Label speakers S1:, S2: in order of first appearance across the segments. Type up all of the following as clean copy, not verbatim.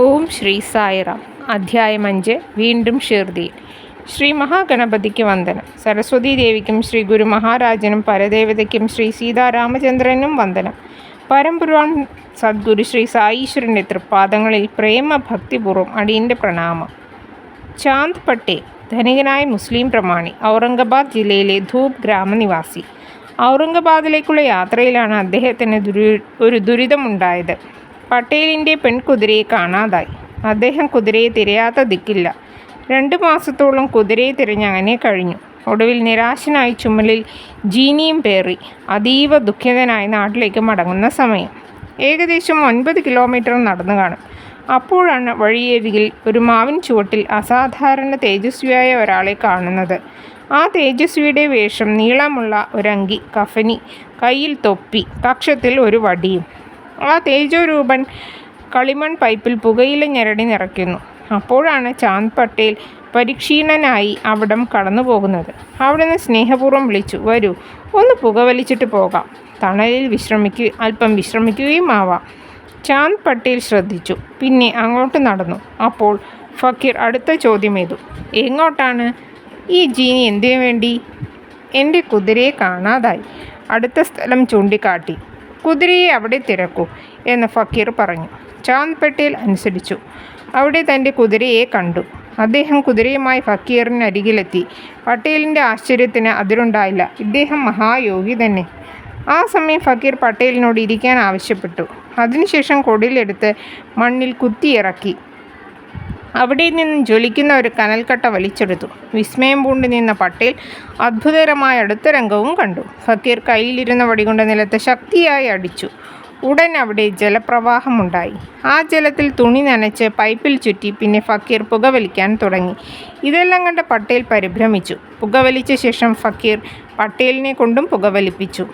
S1: ഓം ശ്രീ സായിറാം. അധ്യായം 5. വീണ്ടും ഷിർദിയിൽ. ശ്രീ മഹാഗണപതിക്ക് വന്ദനം. സരസ്വതീ ദേവിക്കും ശ്രീ ഗുരു മഹാരാജനും പരദേവതയ്ക്കും ശ്രീ സീതാരാമചന്ദ്രനും വന്ദനം. പരംപുരാൺ സദ്ഗുരു ശ്രീ സായീശ്വരൻ്റെ തൃപ്പാദങ്ങളിൽ പ്രേമഭക്തിപൂർവ്വം അടിയൻ്റെ പ്രണാമം. ചാന്ദ് പട്ടേൽ ധനികനായ മുസ്ലിം പ്രമാണി, ഔറംഗാബാദ് ജില്ലയിലെ ധൂപ് ഗ്രാമനിവാസി. ഔറംഗാബാദിലേക്കുള്ള യാത്രയിലാണ് അദ്ദേഹത്തിന് ഒരു ദുരിതമുണ്ടായത്. പട്ടേലിൻ്റെ പെൺകുതിരയെ കാണാതായി. അദ്ദേഹം കുതിരയെ തിരയാത്ത ദിക്കില്ല. 2 മാസത്തോളം കുതിരയെ തിരഞ്ഞങ്ങനെ കഴിഞ്ഞു. ഒടുവിൽ നിരാശനായി ചുമലിൽ ജീനിയും പേറി അതീവ ദുഃഖിതനായി നാട്ടിലേക്ക് മടങ്ങുന്ന സമയം. ഏകദേശം 9 കിലോമീറ്റർ നടന്നു കാണും. അപ്പോഴാണ് വഴിയരികിൽ ഒരു മാവിൻ ചുവട്ടിൽ അസാധാരണ തേജസ്വിയായ ഒരാളെ കാണുന്നത്. ആ തേജസ്വിയുടെ വേഷം നീളമുള്ള ഒരങ്കി, കഫനി, കയ്യിൽ തൊപ്പി, കക്ഷത്തിൽ ഒരു വടിയും. ആ തേജോരൂപൻ കളിമൺ പൈപ്പിൽ പുകയില ഞെരടി നിറയ്ക്കുന്നു. അപ്പോഴാണ് ചാന്ദ് പട്ടേൽ പരിക്ഷീണനായി അവിടം കടന്നു പോകുന്നത്. അവിടുന്ന് സ്നേഹപൂർവ്വം വിളിച്ചു, "വരൂ, ഒന്ന് പുകവലിച്ചിട്ട് പോകാം. തണലിൽ അല്പം വിശ്രമിക്കുകയും ആവാം." ചാന്ദ് പട്ടേൽ ശ്രദ്ധിച്ചു. പിന്നെ അങ്ങോട്ട് നടന്നു. അപ്പോൾ ഫക്കീർ അടുത്ത ചോദ്യം ചെയ്തു, "എങ്ങോട്ടാണ്? ഈ ജീനി എന്തിനു വേണ്ടി?" "എൻ്റെ കുതിരയെ കാണാതായി." അടുത്ത സ്ഥലം ചൂണ്ടിക്കാട്ടി. "കുതിരയെ അവിടെ തിരക്കൂ" എന്ന് ഫക്കീർ പറഞ്ഞു. ചാന്ദ് പട്ടേൽ അനുസരിച്ചു. അവിടെ തൻ്റെ കുതിരയെ കണ്ടു. അദ്ദേഹം കുതിരയുമായി ഫക്കീറിനരികിലെത്തി. പട്ടേലിൻ്റെ ആശ്ചര്യത്തിന് അതിരുണ്ടായില്ല. ഇദ്ദേഹം മഹായോഗി തന്നെ. ആ സമയം ഫക്കീർ പട്ടേലിനോട് ഇരിക്കാൻ ആവശ്യപ്പെട്ടു. അതിനുശേഷം കൊടിലെടുത്ത് മണ്ണിൽ കുത്തിയിറക്കി. അവിടെ നിന്നും ജ്വലിക്കുന്ന ഒരു കനൽക്കട്ട വലിച്ചെടുത്തു. വിസ്മയം പൂണ്ട് നിന്ന പട്ടേൽ അത്ഭുതകരമായ അടുത്ത രംഗവും കണ്ടു. ഫക്കീർ കയ്യിലിരുന്ന വടികൊണ്ട് നിലത്ത് ശക്തിയായി അടിച്ചു. ഉടൻ അവിടെ ജലപ്രവാഹമുണ്ടായി. ആ ജലത്തിൽ തുണി നനച്ച് പൈപ്പിൽ ചുറ്റി. പിന്നെ ഫക്കീർ പുകവലിക്കാൻ തുടങ്ങി. ഇതെല്ലാം കണ്ട പട്ടേൽ പരിഭ്രമിച്ചു. പുകവലിച്ച ശേഷം ഫക്കീർ പട്ടേലിനെ കൊണ്ടും പുകവലിപ്പിച്ചു.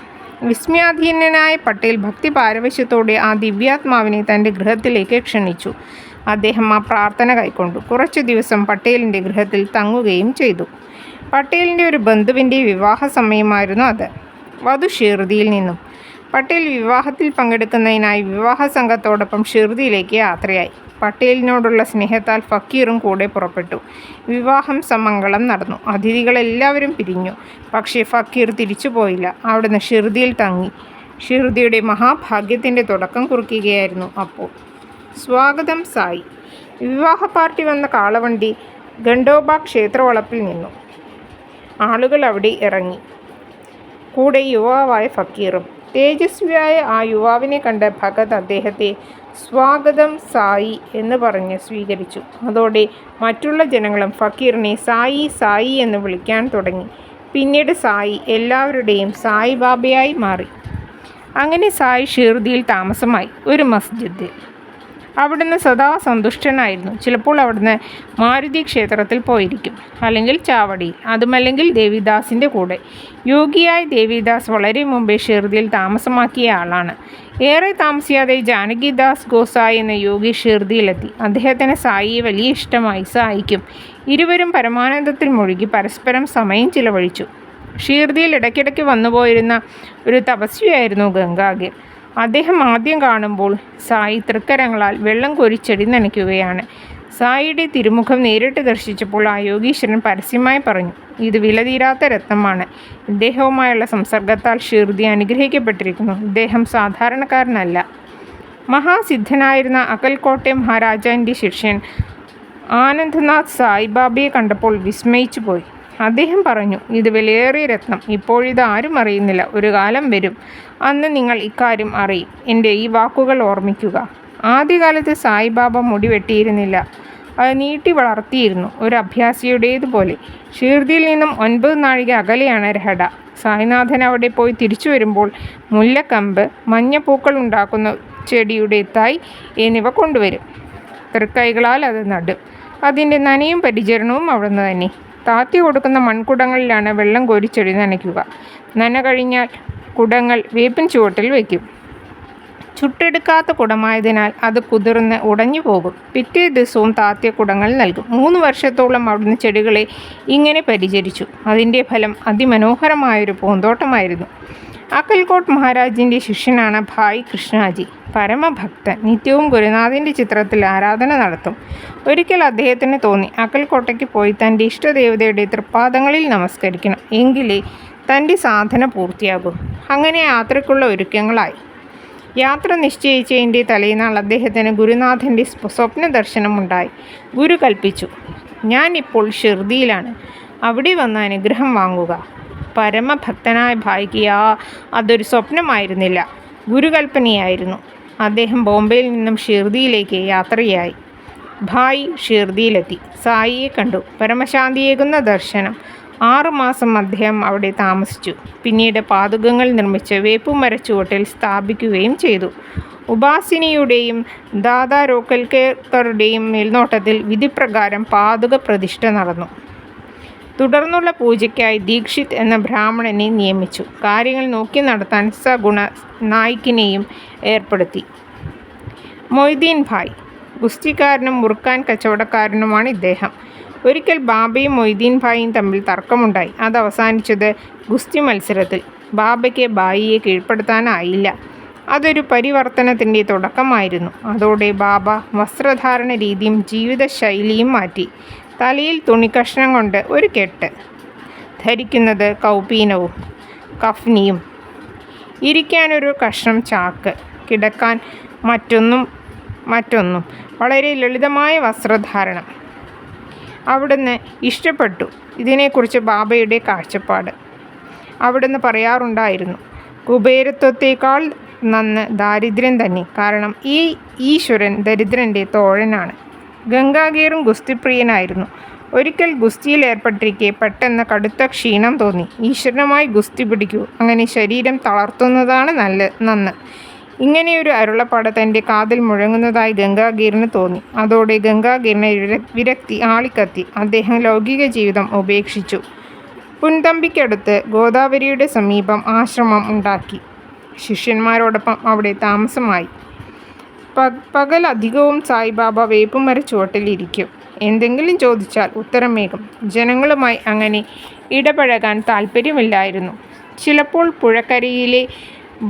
S1: വിസ്മയാധീനനായ പട്ടേൽ ഭക്തി പാരവശ്യത്തോടെ ആ ദിവ്യാത്മാവിനെ തൻ്റെ ഗൃഹത്തിലേക്ക് ക്ഷണിച്ചു. അദ്ദേഹം ആ പ്രാർത്ഥന കൈക്കൊണ്ടു. കുറച്ചു ദിവസം പട്ടേലിൻ്റെ ഗൃഹത്തിൽ തങ്ങുകയും ചെയ്തു. പട്ടേലിൻ്റെ ഒരു ബന്ധുവിൻ്റെ വിവാഹ സമയമായിരുന്നു അത്. വധു ഷിർദിയിൽ നിന്നും. പട്ടേൽ വിവാഹത്തിൽ പങ്കെടുക്കുന്നതിനായി വിവാഹ സംഘത്തോടൊപ്പം ഷിർദിയിലേക്ക് യാത്രയായി. പട്ടേലിനോടുള്ള സ്നേഹത്താൽ ഫക്കീറും കൂടെ പുറപ്പെട്ടു. വിവാഹം സമംഗളം നടന്നു. അതിഥികളെല്ലാവരും പിരിഞ്ഞു. പക്ഷേ ഫക്കീർ തിരിച്ചു പോയില്ല. അവിടുന്ന് ഷിർദിയിൽ തങ്ങി. ഷിർദിയുടെ മഹാഭാഗ്യത്തിൻ്റെ തുടക്കം കുറിക്കുകയായിരുന്നു അപ്പോൾ. സ്വാഗതം സായി. വിവാഹ പാർട്ടി വന്ന കാളവണ്ടി ഖണ്ഡോബാ ക്ഷേത്രവളപ്പിൽ നിന്നു. ആളുകൾ അവിടെ ഇറങ്ങി. കൂടെ യുവാവായ ഫക്കീറും. തേജസ്വിയായ ആ യുവാവിനെ കണ്ട ഭഗത് അദ്ദേഹത്തെ സ്വാഗതം സായി എന്ന് പറഞ്ഞ് സ്വീകരിച്ചു. അതോടെ മറ്റുള്ള ജനങ്ങളും ഫക്കീറിനെ സായി സായി എന്ന് വിളിക്കാൻ തുടങ്ങി. പിന്നീട് സായി എല്ലാവരുടെയും സായി ബാബയായി മാറി. അങ്ങനെ സായി ഷിർദിയിൽ താമസമായി. ഒരു മസ്ജിദിൽ. അവിടുന്ന് സദാ സന്തുഷ്ടനായിരുന്നു. ചിലപ്പോൾ അവിടുന്ന് മാരുതി ക്ഷേത്രത്തിൽ പോയിരിക്കും, അല്ലെങ്കിൽ ചാവടിയിൽ, അതുമല്ലെങ്കിൽ ദേവിദാസിൻ്റെ കൂടെ. യോഗിയായ ദേവിദാസ് വളരെ മുമ്പേ ഷിർദിയിൽ താമസമാക്കിയ ആളാണ്. ഏറെ താമസിയാതെ ജാനകിദാസ് ഗോസായി എന്ന യോഗി ഷിർദിയിലെത്തി. അദ്ദേഹത്തിന് സായിയെ വലിയ ഇഷ്ടമായി. സായിക്കും. ഇരുവരും പരമാനന്ദത്തിൽ മുഴുകി പരസ്പരം സമയം ചിലവഴിച്ചു. ഷിർദിയിൽ ഇടയ്ക്കിടയ്ക്ക് വന്നുപോയിരുന്ന ഒരു തപസ്വിയായിരുന്നു ഗംഗാഗിർ. അദ്ദേഹം ആദ്യം കാണുമ്പോൾ സായി തൃക്കരങ്ങളാൽ വെള്ളം കോരിച്ചെടി നനയ്ക്കുകയാണ്. സായിയുടെ തിരുമുഖം നേരിട്ട് ദർശിച്ചപ്പോൾ ആ യോഗീശ്വരൻ പരസ്യമായി പറഞ്ഞു, "ഇത് വിലതീരാത്ത രത്നമാണ്. ഇദ്ദേഹവുമായുള്ള സംസർഗത്താൽ ഷിർദി അനുഗ്രഹിക്കപ്പെട്ടിരിക്കുന്നു. ഇദ്ദേഹം സാധാരണക്കാരനല്ല." മഹാസിദ്ധനായിരുന്ന അകൽക്കോട്ടെ മഹാരാജാവിൻ്റെ ശിഷ്യൻ ആനന്ദ്നാഥ് സായിബാബയെ കണ്ടപ്പോൾ വിസ്മയിച്ചു പോയി. അദ്ദേഹം പറഞ്ഞു, "ഇത് വിലയേറിയ രത്നം. ഇപ്പോഴിത് ആരും അറിയുന്നില്ല. ഒരു കാലം വരും, അന്ന് നിങ്ങൾ ഇക്കാര്യം അറിയും. എൻ്റെ ഈ വാക്കുകൾ ഓർമ്മിക്കുക." ആദ്യകാലത്ത് സായിബാബ മുടി വെട്ടിയിരുന്നില്ല. അത് നീട്ടി വളർത്തിയിരുന്നു, ഒരു അഭ്യാസിയുടേതുപോലെ. ഷിർദിയിൽ നിന്നും 9 നാഴിക അകലെയാണ് രഹഡ. സായിനാഥൻ അവിടെ പോയി തിരിച്ചു വരുമ്പോൾ മുല്ലക്കമ്പ്, മഞ്ഞപ്പൂക്കൾ ഉണ്ടാക്കുന്ന ചെടിയുടെ തൈ എന്നിവ കൊണ്ടുവരും. തൃക്കൈകളാൽ അത് നടും. അതിൻ്റെ നനയും പരിചരണവും അവിടുന്ന് തന്നെ. താത്തി കൊടുക്കുന്ന മൺകുടങ്ങളിലാണ് വെള്ളം കോരി ചെടി നനയ്ക്കുക. നന കഴിഞ്ഞാൽ കുടങ്ങൾ വേപ്പിൻ ചുവട്ടിൽ വയ്ക്കും. ചുട്ടെടുക്കാത്ത കുടമായതിനാൽ അത് കുതിർന്ന് ഉടഞ്ഞു പോകും. പിറ്റേ ദിവസവും താത്തിയ കുടങ്ങൾ നൽകും. 3 വർഷത്തോളം അവിടുന്ന് ചെടികളെ ഇങ്ങനെ പരിചരിച്ചു. അതിൻ്റെ ഫലം അതിമനോഹരമായൊരു പൂന്തോട്ടമായിരുന്നു. അക്കൽകോട്ട് മഹാരാജിൻ്റെ ശിഷ്യനാണ് ഭായ് കൃഷ്ണാജി. പരമഭക്തൻ. നിത്യവും ഗുരുനാഥൻ്റെ ചിത്രത്തിൽ ആരാധന നടത്തും. ഒരിക്കൽ അദ്ദേഹത്തിന് തോന്നി അക്കൽക്കോട്ടയ്ക്ക് പോയി തൻ്റെ ഇഷ്ടദേവതയുടെ തൃപ്പാദങ്ങളിൽ നമസ്കരിക്കണം, എങ്കിലേ തൻ്റെ സാധന പൂർത്തിയാകൂ. അങ്ങനെ യാത്രയ്ക്കുള്ള ഒരുക്കങ്ങളായി. യാത്ര നിശ്ചയിച്ചതിൻ്റെ തലേനാൾ അദ്ദേഹത്തിന് ഗുരുനാഥൻ്റെ സ്വപ്ന ദർശനമുണ്ടായി. ഗുരു കൽപ്പിച്ചു, ഞാനിപ്പോൾ ഷിർദിയിലാണ്, അവിടെ വന്ന് അനുഗ്രഹം വാങ്ങുക. പരമഭക്തനായ ഭായിക്ക് അതൊരു സ്വപ്നമായിരുന്നില്ല, ഗുരുകൽപ്പനയായിരുന്നു. അദ്ദേഹം ബോംബെയിൽ നിന്നും ഷിർദിയിലേക്ക് യാത്രയായി. ഭായ് ഷിർദിയിലെത്തി. സായിയെ കണ്ടു. പരമശാന്തിയേകുന്ന ദർശനം. 6 മാസം അദ്ദേഹം അവിടെ താമസിച്ചു. പിന്നീട് പാദുകങ്ങൾ നിർമ്മിച്ച് വേപ്പുമരച്ചുവട്ടിൽ സ്ഥാപിക്കുകയും ചെയ്തു. ഉപാസിനിയുടെയും ദാദാ രോക്കൽക്കറുടെയും മേൽനോട്ടത്തിൽ വിധിപ്രകാരം പാദുക പ്രതിഷ്ഠ നടന്നു. തുടർന്നുള്ള പൂജയ്ക്കായി ദീക്ഷിത് എന്ന ബ്രാഹ്മണനെ നിയമിച്ചു. കാര്യങ്ങൾ നോക്കി നടത്താൻ സഗുണ നായിക്കിനെയും ഏർപ്പെടുത്തി. മൊയ്തീൻ ഭായ് ഗുസ്തിക്കാരനും മുറുക്കാൻ കച്ചവടക്കാരനുമാണ് ഇദ്ദേഹം. ഒരിക്കൽ ബാബയും മൊയ്തീൻ ഭായിയും തമ്മിൽ തർക്കമുണ്ടായി. അത് അവസാനിച്ചത് ഗുസ്തി മത്സരത്തിൽ. ബാബയ്ക്ക് ഭായിയെ കീഴ്പ്പെടുത്താനായില്ല. അതൊരു പരിവർത്തനത്തിൻ്റെ തുടക്കമായിരുന്നു. അതോടെ ബാബ വസ്ത്രധാരണ രീതിയും ജീവിതശൈലിയും മാറ്റി. തലയിൽ തുണിക്കഷ്ണം കൊണ്ട് ഒരു കെട്ട്, ധരിക്കുന്നത് കൗപീനവും കഫ്നിയും, ഇരിക്കാനൊരു കഷ്ണം ചാക്ക്, കിടക്കാൻ മറ്റൊന്നും. വളരെ ലളിതമായ വസ്ത്രധാരണം. അവിടുന്ന് ഇഷ്ടപ്പെട്ടു ഇതിനെക്കുറിച്ച് ബാബയുടെ കാഴ്ചപ്പാട്. അവിടുന്ന് പറയാറുണ്ടായിരുന്നു, കുബേരത്വത്തേക്കാൾ നന്ന് ദാരിദ്ര്യം തന്നെ. കാരണം ഈ ഈശ്വരൻ ദരിദ്രൻ്റെ തോഴനാണ്. ഗംഗാഗീറും ഗുസ്തിപ്രിയനായിരുന്നു. ഒരിക്കൽ ഗുസ്തിയിൽ ഏർപ്പെട്ടിരിക്കെ പെട്ടെന്ന് കടുത്ത ക്ഷീണം തോന്നി. ഈശ്വരനുമായി ഗുസ്തി പിടിക്കൂ, അങ്ങനെ ശരീരം തളർത്തുന്നതാണ് നന്ന്. ഇങ്ങനെയൊരു അരുളപ്പാട് തൻ്റെ കാതിൽ മുഴങ്ങുന്നതായി ഗംഗാഗീറിന് തോന്നി. അതോടെ ഗംഗാഗീറിന് വിരക്തി ആളിക്കത്തി. അദ്ദേഹം ലൗകിക ജീവിതം ഉപേക്ഷിച്ചു. പുൻതമ്പിക്കടുത്ത് ഗോദാവരിയുടെ സമീപം ആശ്രമം ഉണ്ടാക്കി. ശിഷ്യന്മാരോടൊപ്പം അവിടെ താമസമായി. പകൽ അധികവും സായിബാബ വേപ്പുമര ചുവട്ടിൽ ഇരിക്കും. എന്തെങ്കിലും ചോദിച്ചാൽ ഉത്തരമേകും. ജനങ്ങളുമായി അങ്ങനെ ഇടപഴകാൻ താല്പര്യമില്ലായിരുന്നു. ചിലപ്പോൾ പുഴക്കരയിലെ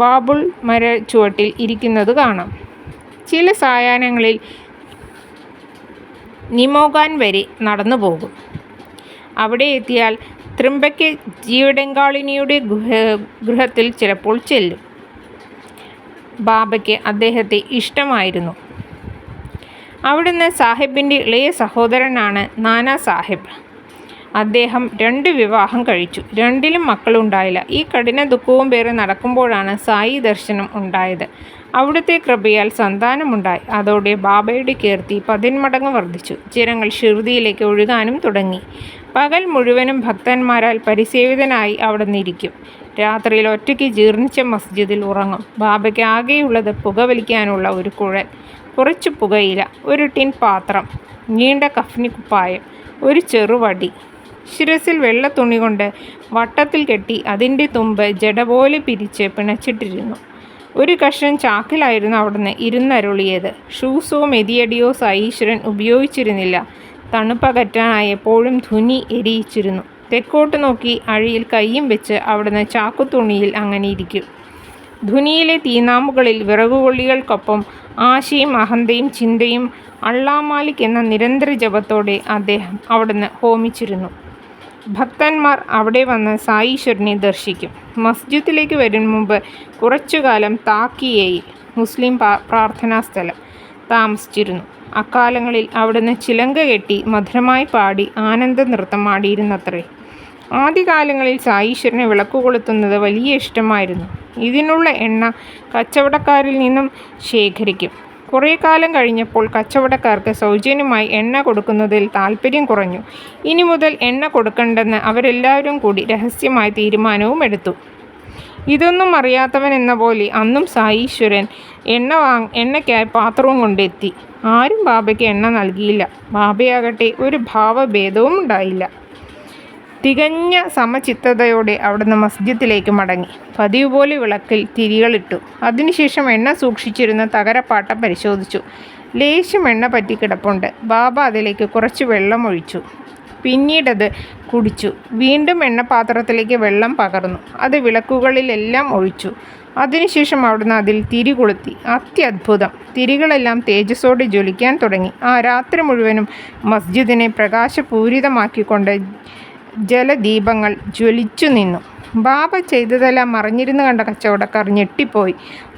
S1: ബാബുൾ മര ചുവട്ടിൽ ഇരിക്കുന്നത് കാണാം. ചില സായാഹ്നങ്ങളിൽ നിമോഗാൻ വരെ നടന്നു പോകും. അവിടെ എത്തിയാൽ ത്രിംബക്കെ ജീവഡെങ്കാളിനിയുടെ ഗൃഹത്തിൽ ചിലപ്പോൾ ചെല്ലും. ബാബയ്ക്ക് അദ്ദേഹത്തെ ഇഷ്ടമായിരുന്നു. അവിടുന്ന് സാഹിബിൻ്റെ ഇളയ സഹോദരനാണ് നാനാ സാഹിബ്. അദ്ദേഹം 2 വിവാഹം കഴിച്ചു. 2ലും മക്കളുണ്ടായില്ല. ഈ കഠിന ദുഃഖവും പേറി നടക്കുമ്പോഴാണ് സായി ദർശനം ഉണ്ടായത്. അവിടുത്തെ കൃപയാൽ സന്താനമുണ്ടായി. അതോടെ ബാബയുടെ കീർത്തി 10 മടങ്ങ് വർദ്ധിച്ചു. ജനങ്ങൾ ഷിർദിയിലേക്ക് ഒഴുകാനും തുടങ്ങി. പകൽ മുഴുവനും ഭക്തന്മാരാൽ പരിസേവിതനായി അവിടുന്ന് ഇരിക്കും. രാത്രിയിൽ ഒറ്റയ്ക്ക് ജീർണിച്ച മസ്ജിദിൽ ഉറങ്ങും. ബാബയ്ക്ക് ആകെയുള്ളത് പുകവലിക്കാനുള്ള ഒരു കുഴൽ, കുറച്ച് പുകയില, ഒരു ടിൻ പാത്രം, നീണ്ട കഫ്നി കുപ്പായം, ഒരു ചെറുവടി. ശിരസിൽ വെള്ള തുണി കൊണ്ട് വട്ടത്തിൽ കെട്ടി അതിൻ്റെ തുമ്പ് ജട പോലെ പിരിച്ച് പിണച്ചിട്ടിരുന്നു. ഒരു കഷ്ണം ചാക്കിലായിരുന്നു അവിടുന്ന് ഇരുന്നരുളിയത്. ഷൂസോ മെതിയടിയോ സായീശ്വരൻ ഉപയോഗിച്ചിരുന്നില്ല. തണുപ്പകറ്റാനായി എപ്പോഴും ധുനി എരിയിച്ചിരുന്നു. തെക്കോട്ട് നോക്കി അഴിയിൽ കൈയും വെച്ച് അവിടുന്ന് ചാക്കുതുണിയിൽ അങ്ങനെ ഇരിക്കും. ധുനിയിലെ തീനാമ്പുകളിൽ വിറകുകൊള്ളികൾക്കൊപ്പം ആശയും അഹന്തയും ചിന്തയും അള്ളാമാലിക് എന്ന നിരന്തര ജപത്തോടെ അദ്ദേഹം അവിടുന്ന് ഹോമിച്ചിരുന്നു. ഭക്തന്മാർ അവിടെ വന്ന് സായീശ്വരനെ ദർശിക്കും. മസ്ജിദിലേക്ക് വരും മുമ്പ് കുറച്ചുകാലം താക്കിയയിൽ മുസ്ലിം പ്രാർത്ഥനാ സ്ഥലം താമസിച്ചിരുന്നു. അക്കാലങ്ങളിൽ അവിടുന്ന് ചിലങ്ക കെട്ടി മധുരമായി പാടി ആനന്ദ നൃത്തം ആടിയിരുന്നത്രേ. ആദ്യകാലങ്ങളിൽ സായീശ്വരനെ വിളക്കു കൊളുത്തുന്നത് വലിയ ഇഷ്ടമായിരുന്നു. ഇതിനുള്ള എണ്ണ കച്ചവടക്കാരിൽ നിന്നും ശേഖരിക്കും. കുറേ കാലം കഴിഞ്ഞപ്പോൾ കച്ചവടക്കാർക്ക് സൗജന്യമായി എണ്ണ കൊടുക്കുന്നതിൽ താല്പര്യം കുറഞ്ഞു. ഇനി മുതൽ എണ്ണ കൊടുക്കണ്ടെന്ന് അവരെല്ലാവരും കൂടി രഹസ്യമായ തീരുമാനവും എടുത്തു. ഇതൊന്നും അറിയാത്തവൻ എന്ന പോലെ അന്നും സായീശ്വരൻ എണ്ണയ്ക്കായി പാത്രവും കൊണ്ടെത്തി. ആരും ബാബയ്ക്ക് എണ്ണ നൽകിയില്ല. ബാബയാകട്ടെ ഒരു ഭാവഭേദവും ഉണ്ടായില്ല. തികഞ്ഞ സമചിത്തതയോടെ അവിടുന്ന് മസ്ജിദിലേക്ക് മടങ്ങി. പതിവ് പോലെ വിളക്കിൽ തിരികളിട്ടു. അതിനുശേഷം എണ്ണ സൂക്ഷിച്ചിരുന്ന തകരപ്പാട്ട പരിശോധിച്ചു. ലേശം എണ്ണ പറ്റി കിടപ്പുണ്ട്. ബാബ അതിലേക്ക് കുറച്ച് വെള്ളം ഒഴിച്ചു. പിന്നീടത് കുടിച്ചു. വീണ്ടും എണ്ണപാത്രത്തിലേക്ക് വെള്ളം പകർന്നു. അത് വിളക്കുകളിലെല്ലാം ഒഴിച്ചു. അതിനുശേഷം അവിടുന്ന് അതിൽ തിരി കൊളുത്തി. അത്യത്ഭുതം! തിരികളെല്ലാം തേജസ്സോടെ ജ്വലിക്കാൻ തുടങ്ങി. ആ രാത്രി മുഴുവനും മസ്ജിദിനെ പ്രകാശപൂരിതമാക്കിക്കൊണ്ട് ജലദീപങ്ങൾ ജ്വലിച്ചു നിന്നു. ബാബ ചെയ്തതെല്ലാം മറിഞ്ഞിരുന്ന് കണ്ട കച്ചവടക്കാർ ഞെട്ടിപ്പോയി.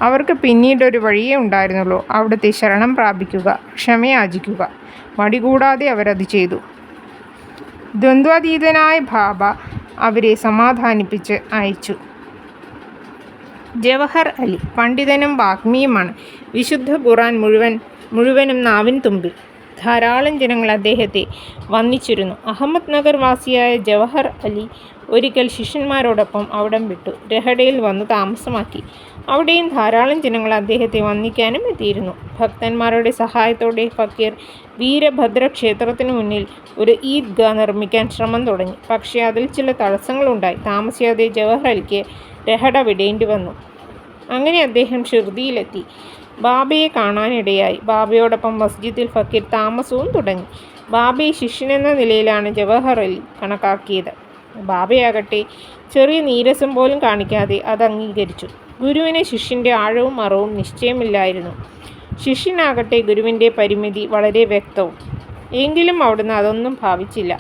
S1: അവർക്ക് പിന്നീടൊരു വഴിയേ ഉണ്ടായിരുന്നുള്ളൂ: അവിടുത്തെ ശരണം പ്രാപിക്കുക, ക്ഷമയാചിക്കുക. മടികൂടാതെ അവരത് ചെയ്തു. ദ്വന്ദ്വാതീതനായ ബാബ അവരെ സമാധാനിപ്പിച്ച് അയച്ചു. ജവഹർ അലി പണ്ഡിതനും വാഗ്മിയുമാണ്. വിശുദ്ധ ഖുർആൻ മുഴുവനും നാവിൻ തുമ്പിൽ. ധാരാളം ജനങ്ങൾ അദ്ദേഹത്തെ വന്ദിച്ചിരുന്നു. അഹമ്മദ് നഗർ വാസിയായ ജവഹർ അലി ഒരിക്കൽ ശിഷ്യന്മാരോടൊപ്പം അവിടം വിട്ടു രഹഡയിൽ വന്ന് താമസമാക്കി. അവിടെയും ധാരാളം ജനങ്ങൾ അദ്ദേഹത്തെ വന്ദിക്കാനും എത്തിയിരുന്നു. ഭക്തന്മാരുടെ സഹായത്തോടെ ഫക്കീർ വീരഭദ്ര ക്ഷേത്രത്തിനു മുന്നിൽ ഒരു ഈദ്ഗാ നിർമ്മിക്കാൻ ശ്രമം തുടങ്ങി. പക്ഷേ അതിൽ ചില തടസ്സങ്ങളുണ്ടായി. താമസിയാതെ ജവഹർ അലിക്ക് രഹഡ വിടേണ്ടി വന്നു. അങ്ങനെ അദ്ദേഹം ഷിർദിയിലെത്തി. ബാബയെ കാണാനിടയായി. ബാബയോടൊപ്പം മസ്ജിദിൽ ഫക്കീർ താമസവും തുടങ്ങി. ബാബയെ ശിഷ്യനെന്ന നിലയിലാണ് ജവഹർ അലി കണക്കാക്കിയത്. ബാബയാകട്ടെ ചെറിയ നീരസം പോലും കാണിക്കാതെ അത് അംഗീകരിച്ചു. ഗുരുവിന് ശിഷ്യൻ്റെ ആഴവും അറവും നിശ്ചയമില്ലായിരുന്നു. ശിഷ്യനാകട്ടെ ഗുരുവിൻ്റെ പരിമിതി വളരെ വ്യക്തവും. എങ്കിലും അവിടുന്ന് അതൊന്നും ഭാവിച്ചില്ല.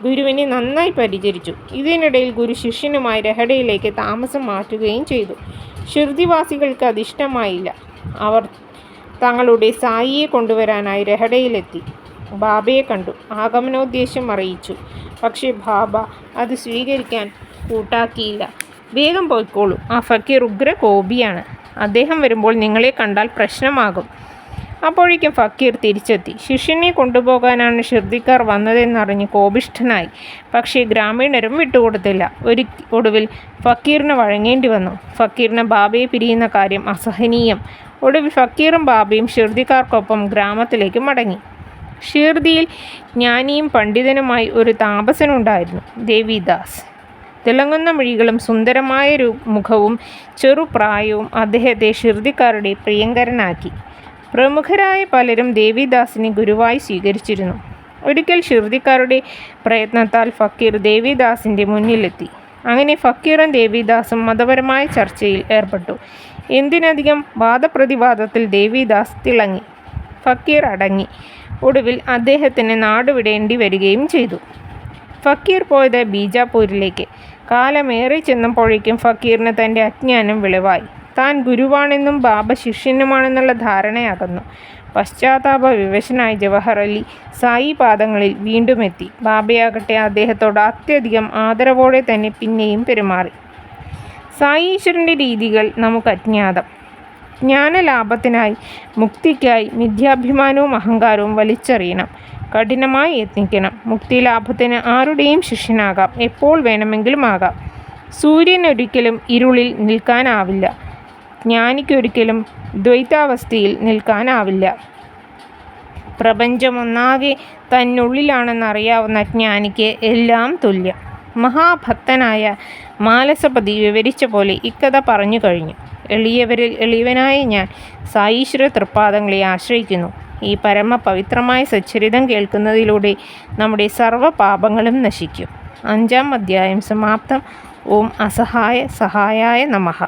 S1: ഗുരുവിനെ നന്നായി പരിചരിച്ചു. ഇതിനിടയിൽ ഗുരു ശിഷ്യനുമായി രഹഡയിലേക്ക് താമസം മാറ്റുകയും ചെയ്തു. ഷിർദിവാസികൾക്ക് അതിഷ്ടമായില്ല. അവർ തങ്ങളുടെ സായിയെ കൊണ്ടുവരാനായി രഹഡയിലെത്തി. ബാബയെ കണ്ടു. ആഗമനോദ്ദേശം അറിയിച്ചു. പക്ഷേ ബാബ അത് സ്വീകരിക്കാൻ കൂട്ടാക്കിയില്ല. വേഗം പോയിക്കോളൂ, ആ ഫക്കീർ ഉഗ്ര കോപിയാണ്. അദ്ദേഹം വരുമ്പോൾ നിങ്ങളെ കണ്ടാൽ പ്രശ്നമാകും. അപ്പോഴേക്കും ഫക്കീർ തിരിച്ചെത്തി. ശിഷ്യനെ കൊണ്ടുപോകാനാണ് ഷിർദിക്കാർ വന്നതെന്നറിഞ്ഞ് കോപിഷ്ഠനായി. പക്ഷേ ഗ്രാമീണരും വിട്ടുകൊടുത്തില്ല. ഒടുവിൽ ഫക്കീറിന് വഴങ്ങേണ്ടി വന്നു. ഫക്കീറിന് ബാബയെ പിരിയുന്ന കാര്യം അസഹനീയം. ഒടുവിൽ ഫക്കീറും ബാബയും ഷിർദിക്കാർക്കൊപ്പം ഗ്രാമത്തിലേക്ക് മടങ്ങി. ഷിർദിയിൽ ജ്ഞാനിയും പണ്ഡിതനുമായി ഒരു താപസനുണ്ടായിരുന്നു, ദേവിദാസ്. തിളങ്ങുന്ന മിഴികളും സുന്ദരമായ മുഖവും ചെറുപ്രായവും അദ്ദേഹത്തെ ഷിർദിക്കാരുടെ പ്രിയങ്കരനാക്കി. പ്രമുഖരായ പലരും ദേവിദാസിനെ ഗുരുവായി സ്വീകരിച്ചിരുന്നു. ഒരിക്കൽ ഷിർദിക്കാരുടെ പ്രയത്നത്താൽ ഫക്കീർ ദേവിദാസിൻ്റെ മുന്നിലെത്തി. അങ്ങനെ ഫക്കീറും ദേവിദാസും മതപരമായ ചർച്ചയിൽ ഏർപ്പെട്ടു. എന്തിനധികം വാദപ്രതിവാദത്തിൽ ദേവിദാസ് തിളങ്ങി. ഫക്കീർ അടങ്ങി. ഒടുവിൽ അദ്ദേഹത്തിന് നാടുവിടേണ്ടി വരികയും ചെയ്തു. ഫക്കീർ പോയത് ബീജാപൂരിലേക്ക്. കാലമേറെ ചെന്നപ്പോഴേക്കും ഫക്കീറിന് തൻ്റെ അജ്ഞാനം വെളിവായി. താൻ ഗുരുവാണെന്നും ബാബ ശിഷ്യനുമാണെന്നുള്ള ധാരണയാകുന്നു. പശ്ചാത്താപ വിവശനായ ജവഹർ അലി സായി പാദങ്ങളിൽ വീണ്ടും എത്തി. ബാബയാകട്ടെ അദ്ദേഹത്തോട് അത്യധികം ആദരവോടെ തന്നെ പിന്നെയും പെരുമാറി. സായീശ്വരൻ്റെ രീതികൾ നമുക്ക് അജ്ഞാതം. ജ്ഞാനലാഭത്തിനായി, മുക്തിക്കായി മിഥ്യാഭിമാനവും അഹങ്കാരവും വലിച്ചെറിയണം. കഠിനമായി യത്നിക്കണം. മുക്തിലാഭത്തിന് ആരുടെയും ശിഷ്യനാകാം, എപ്പോൾ വേണമെങ്കിലും ആകാം. സൂര്യനൊരിക്കലും ഇരുളിൽ നിൽക്കാനാവില്ല. ജ്ഞാനിക്കൊരിക്കലും ദ്വൈതാവസ്ഥയിൽ നിൽക്കാനാവില്ല. പ്രപഞ്ചമൊന്നാകെ തന്നുള്ളിലാണെന്നറിയാവുന്ന ജ്ഞാനിക്ക് എല്ലാം തുല്യം. മഹാഭക്തനായ മാലസപതി വിവരിച്ച പോലെ ഇക്കഥ പറഞ്ഞു കഴിഞ്ഞു. എളിയവരിൽ എളിയവനായ ഞാൻ സായീശ്വര തൃപ്പാദങ്ങളെ ആശ്രയിക്കുന്നു. ഈ പരമപവിത്രമായ സച്ചരിതം കേൾക്കുന്നതിലൂടെ നമ്മുടെ സർവ്വ പാപങ്ങളും നശിക്കും. 5-ാം അധ്യായം സമാപ്തം. ഓം അസഹായ സഹായായ നമഃ.